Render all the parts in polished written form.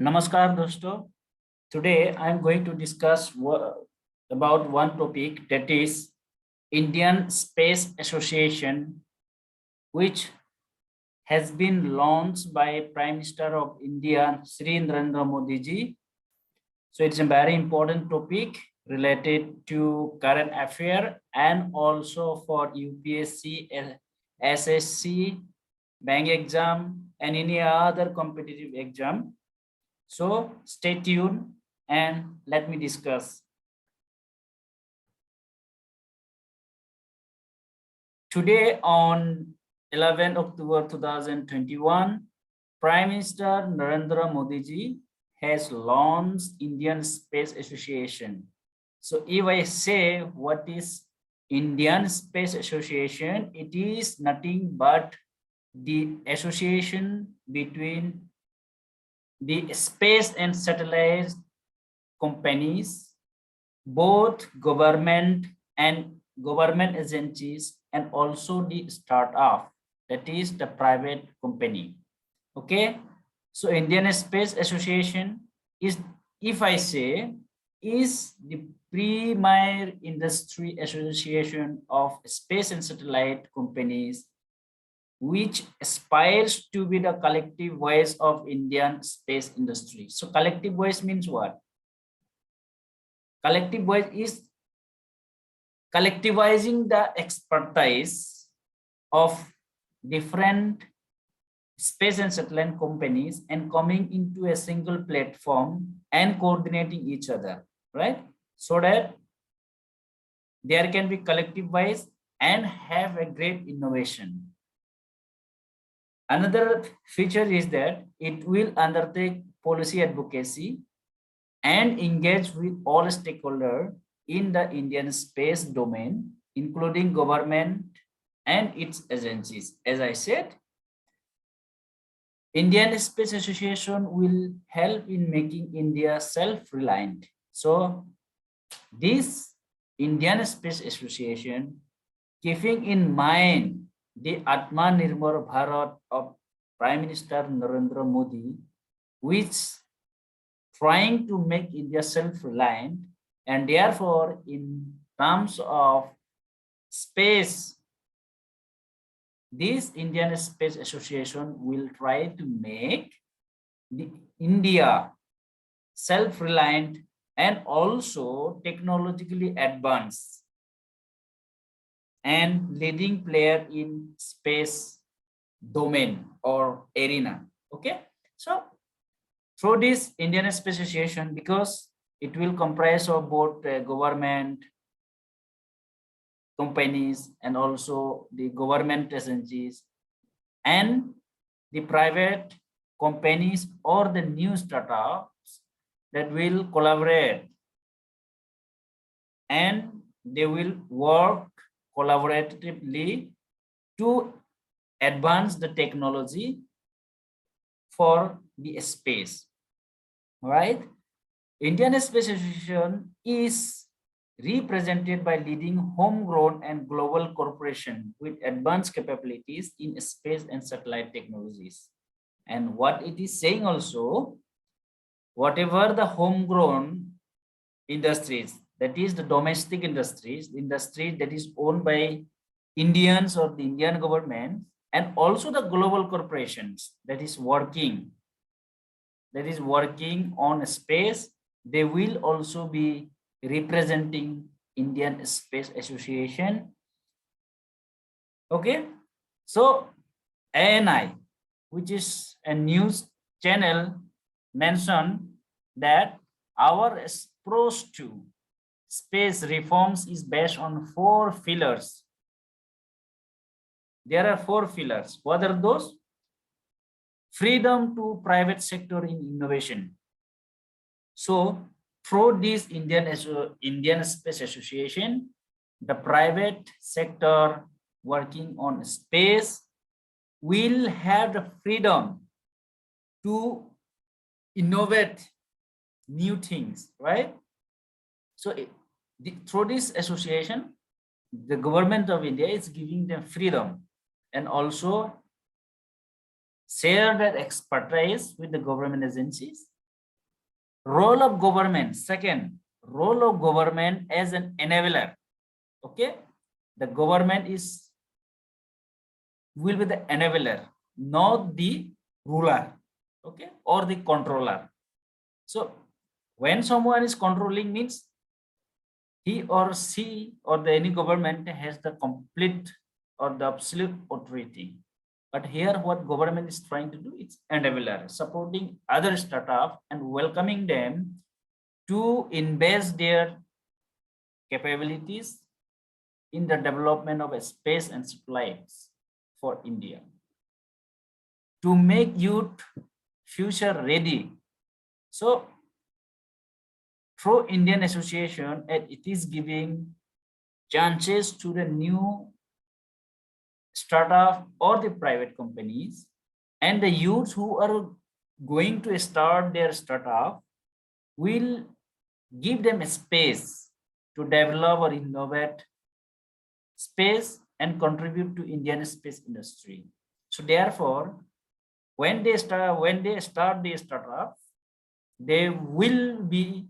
Namaskar दोस्तों. Today I am going to discuss about one topic, that is Indian Space Association, which has been launched by Prime Minister of India, Shri Narendra Modi ji. So it's a very important topic related to current affair and also for UPSC, SSC, bank exam and any other competitive exam. So stay tuned and let me discuss. Today on 11th October 2021, Prime Minister Narendra Modi ji has launched Indian Space Association. So if I say what is Indian Space Association, it is nothing but the association between the space and satellite companies, both government and government agencies, and also the startup, that is the private company. Okay, so Indian Space Association is, if I say, is the premier industry association of space and satellite companies, which aspires to be the collective voice of Indian space industry. So collective voice means what? Collective voice is collectivizing the expertise of different space and satellite companies and coming into a single platform and coordinating each other, right? So that there can be collective voice and have a great innovation. Another feature is that it will undertake policy advocacy and engage with all stakeholders in the Indian space domain, including government and its agencies. As I said, Indian Space Association will help in making India self-reliant. So this Indian Space Association, keeping in mind the Atma Nirbhar Bharat of Prime Minister Narendra Modi, which trying to make India self-reliant, and therefore in terms of space, this Indian Space Association will try to make the India self-reliant and also technologically advanced and leading player in space domain or arena. Okay, so through this Indian Space Association, because it will comprise of both government companies and also the government agencies and the private companies or the new startups that will collaborate, and they will work collaboratively to advance the technology for the space. Right? Indian Space Association is represented by leading homegrown and global corporations with advanced capabilities in space and satellite technologies. And what it is saying also, whatever the homegrown industries, that is the domestic industries, the industry that is owned by Indians or the Indian government, and also the global corporations that is working on space, they will also be representing Indian Space Association. Okay, so ANI, which is a news channel, mentioned that our approach to space reforms is based on 4 pillars. There are 4 pillars. What are those? Freedom to private sector in innovation. So through this Indian Space Association, the private sector working on space will have the freedom to innovate new things, right? So through this association, the government of India is giving them freedom and also share that expertise with the government agencies Role of government. Second, role of government as an enabler. Okay, the government will be the enabler, not the ruler, okay, or the controller. So when someone is controlling means he or she or the any government has the complete or the absolute authority. But here what government is trying to do, it's enabler, supporting other startup and welcoming them to invest their capabilities in the development of a space and satellites for India, to make youth future ready. So through Indian Association, it is giving chances to the new startup or the private companies, and the youths who are going to start their startup will give them a space to develop or innovate space and contribute to Indian space industry. So therefore, when they start the startup, they will be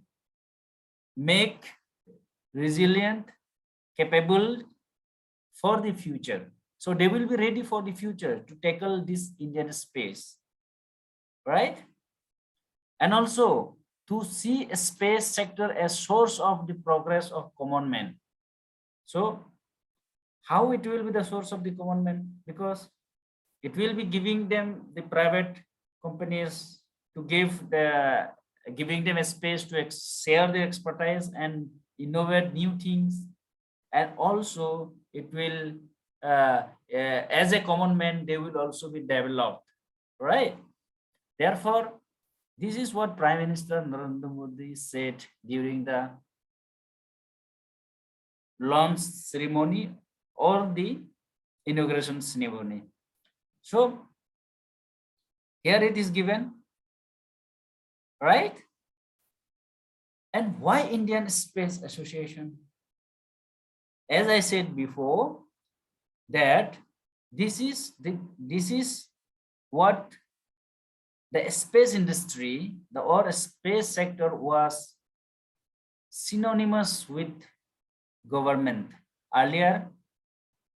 make resilient, capable for the future. So they will be ready for the future to tackle this Indian space, right? And also to see a space sector as source of the progress of common man. So how it will be the source of the common man? Because it will be giving them the private companies to giving them a space to share their expertise and innovate new things, and also it will as a common man they will also be developed, right? Therefore, this is what Prime Minister Narendra Modi said during the launch ceremony or the inauguration ceremony. So here it is given, right? And why Indian Space Association? As I said before, that this is what the space industry, or space sector was synonymous with government. Earlier,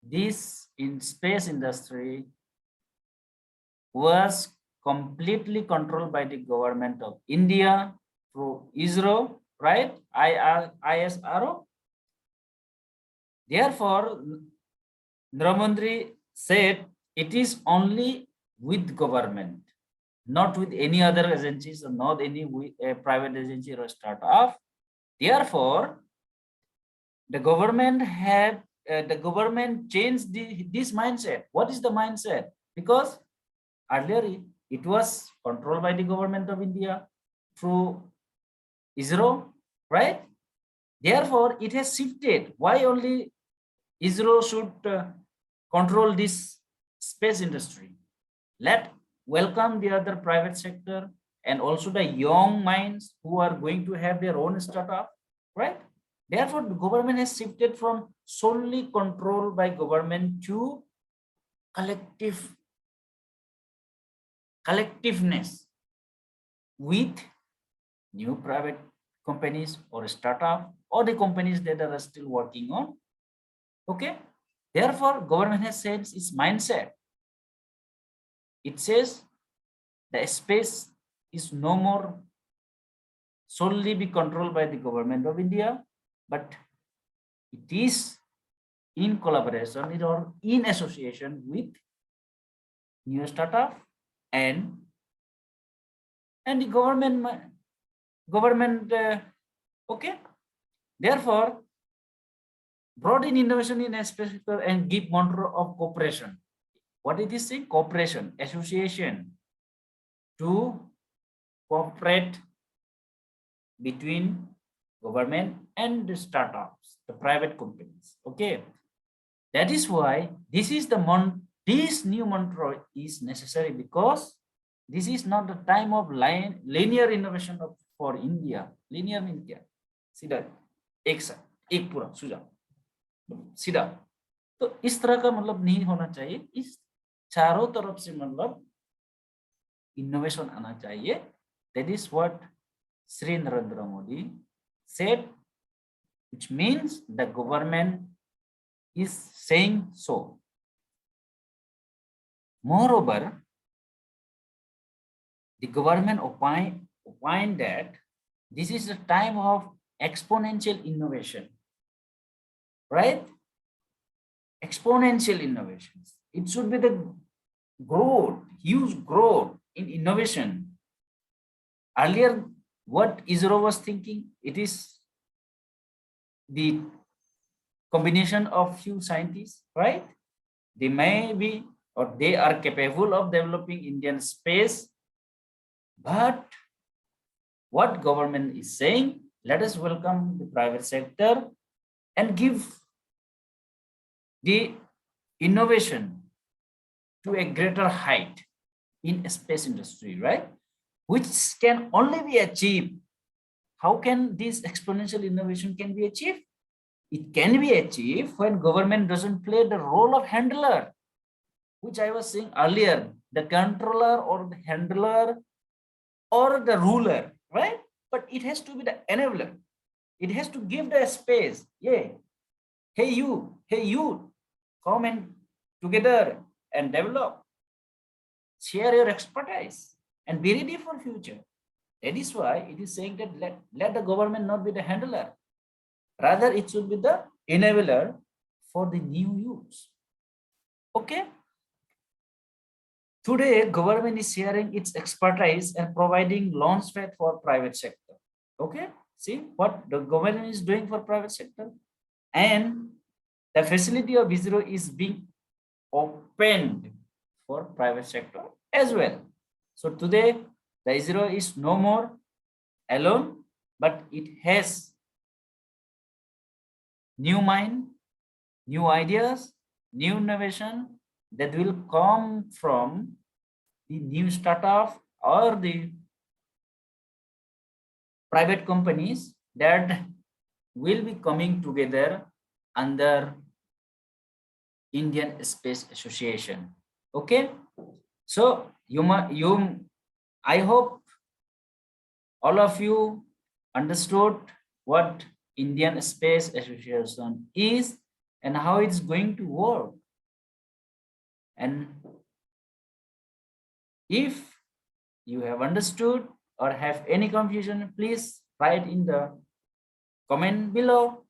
this in space industry was completely controlled by the government of India through ISRO, right? ISRO. Therefore, Narendra said it is only with government, not with any other agencies or not any private agency or startup. Therefore, the government changed this mindset. What is the mindset? Because earlier it was controlled by the government of India through ISRO, right? Therefore, it has shifted. Why only ISRO should control this space industry? Let welcome the other private sector and also the young minds who are going to have their own startup, right? Therefore, the government has shifted from solely controlled by government to collectiveness with new private companies or startup or the companies that are still working on. Okay. Therefore, government has said its mindset. It says the space is no more solely be controlled by the government of India, but it is in collaboration or in association with new startup and the government. Okay. Therefore, brought in innovation in a space sector and give mantra of cooperation. What is this thing? Cooperation, association, to cooperate between government and the startups, the private companies. Okay, that is why this new mantra is necessary, because this is not the time of linear innovation for India. Linear means क्या? सीधा एक पूरा सुझाव सीधा, तो इस तरह का मतलब नहीं होना चाहिए. इस चारों तरफ से मतलब इनोवेशन आना चाहिए. That is what Sri Narendra Modi said, which means the government is saying so. Moreover, the government opined that this is a time of exponential innovation, right? Exponential innovations. It should be the growth, huge growth in innovation. Earlier, what ISRO was thinking, it is the combination of few scientists, right? They may be or they are capable of developing Indian space, but what government is saying, let us welcome the private sector and give the innovation to a greater height in space industry, right? Which can only be achieved. How can this exponential innovation can be achieved? It can be achieved when government doesn't play the role of handler, which I was saying earlier, the controller or the handler or the ruler, right? But it has to be the enabler. It has to give the space. Yeah. Hey you, come and together and develop. Share your expertise and be ready for future. That is why it is saying that let the government not be the handler. Rather, it should be the enabler for the new use. Okay. Today, government is sharing its expertise and providing launchpad for private sector. Okay. See what the government is doing for private sector, and the facility of ISRO is being opened for private sector as well. So today, the ISRO is no more alone, but it has new mind, new ideas, new innovation that will come from the new startup or the private companies that will be coming together under Indian Space Association. Okay, so I hope all of you understood what Indian Space Association is and how it's going to work. And if you have understood or have any confusion, please write in the comment below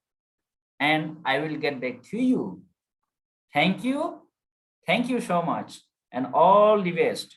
and I will get back to you. Thank you. Thank you so much and all the best.